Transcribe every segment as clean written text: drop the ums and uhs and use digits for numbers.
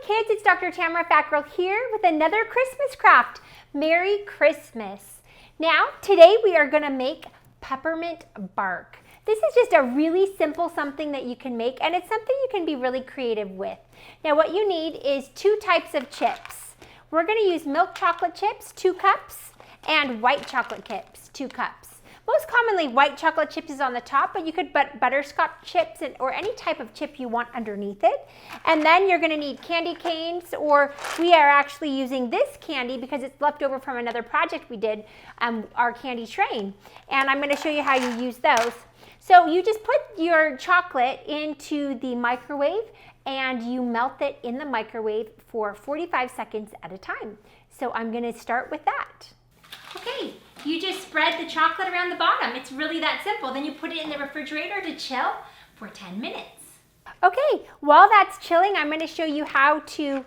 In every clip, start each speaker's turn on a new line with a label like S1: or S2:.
S1: Hi kids, it's Dr. Tamara Fackrell here with another Christmas craft. Merry Christmas. Now, today we are going to make peppermint bark. This is just a really simple something that you can make, and it's something you can be really creative with. Now, what you need is 2 types of chips. We're going to use milk chocolate chips, 2 cups, and white chocolate chips, 2 cups. Most commonly, white chocolate chips is on the top, but you could put butterscotch chips or any type of chip you want underneath it. And then you're going to need candy canes, or we are actually using this candy because it's left over from another project we did, our candy train. And I'm going to show you how you use those. So you just put your chocolate into the microwave and you melt it in the microwave for 45 seconds at a time. So I'm going to start with that. Okay, you just spread the chocolate around the bottom. It's really that simple. Then you put it in the refrigerator to chill for 10 minutes. Okay, while that's chilling, I'm going to show you how to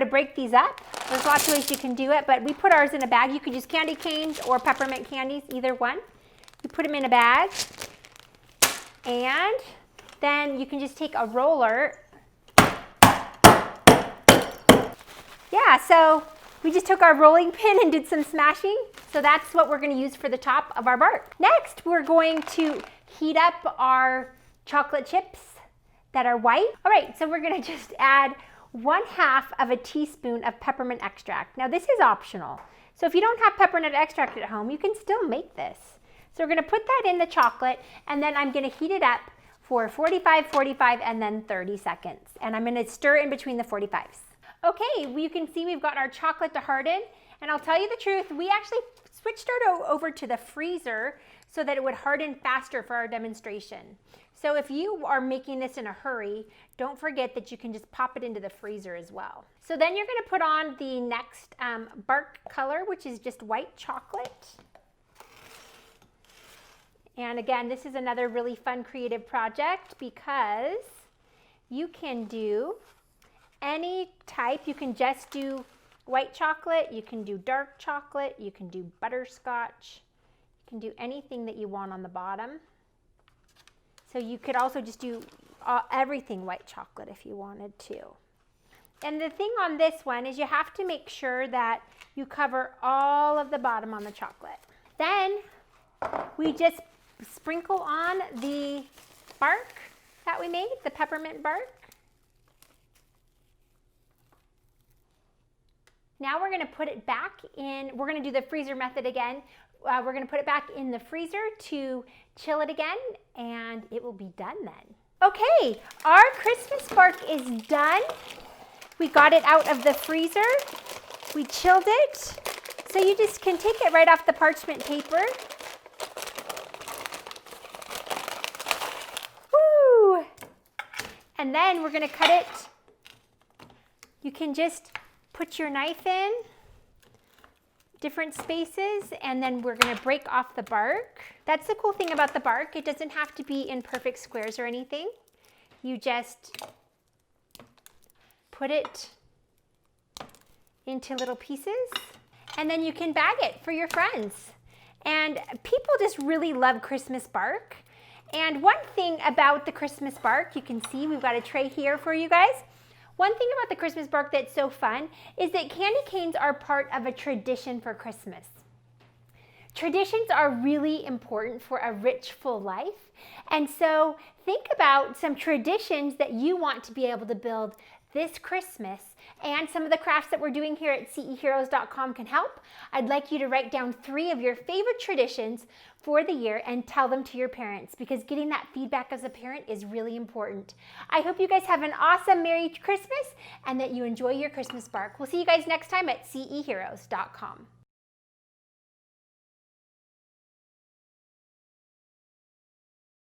S1: break these up. There's lots of ways you can do it, but we put ours in a bag. You could use candy canes or peppermint candies, either one. You put them in a bag, and then you can just take a roller. Yeah, so we just took our rolling pin and did some smashing. So that's what we're going to use for the top of our bark. Next, we're going to heat up our chocolate chips that are white. All right, so we're going to just add 1/2 of a teaspoon of peppermint extract. Now this is optional. So if you don't have peppermint extract at home, you can still make this. So we're going to put that in the chocolate, and then I'm going to heat it up for 45, and then 30 seconds. And I'm going to stir in between the 45s. Okay, you can see we've got our chocolate to harden, and I'll tell you the truth, we actually switched it over to the freezer so that it would harden faster for our demonstration. So if you are making this in a hurry, don't forget that you can just pop it into the freezer as well. So then you're going to put on the next bark color, which is just white chocolate. And again, this is another really fun creative project because you can do any type. You can just do white chocolate, you can do dark chocolate, you can do butterscotch, you can do anything that you want on the bottom. So you could also just do everything white chocolate if you wanted to. And the thing on this one is you have to make sure that you cover all of the bottom on the chocolate. Then we just sprinkle on the bark that we made, the peppermint bark. Now we're going to put it back in, we're going to do the freezer method again. We're going to put it back in the freezer to chill it again, and it will be done then. Okay, our Christmas bark is done. We got it out of the freezer. We chilled it. So you just can take it right off the parchment paper. Woo! And then we're going to cut it. You can just put your knife in different spaces, and then we're going to break off the bark. That's the cool thing about the bark. It doesn't have to be in perfect squares or anything. You just put it into little pieces, and then you can bag it for your friends. And people just really love Christmas bark. And one thing about the Christmas bark, you can see we've got a tray here for you guys. One thing about the Christmas bark that's so fun is that candy canes are part of a tradition for Christmas. Traditions are really important for a rich, full life. And so think about some traditions that you want to be able to build this Christmas, and some of the crafts that we're doing here at ceheroes.com can help. I'd like you to write down 3 of your favorite traditions for the year and tell them to your parents, because getting that feedback as a parent is really important. I hope you guys have an awesome Merry Christmas and that you enjoy your Christmas bark. We'll see you guys next time at ceheroes.com.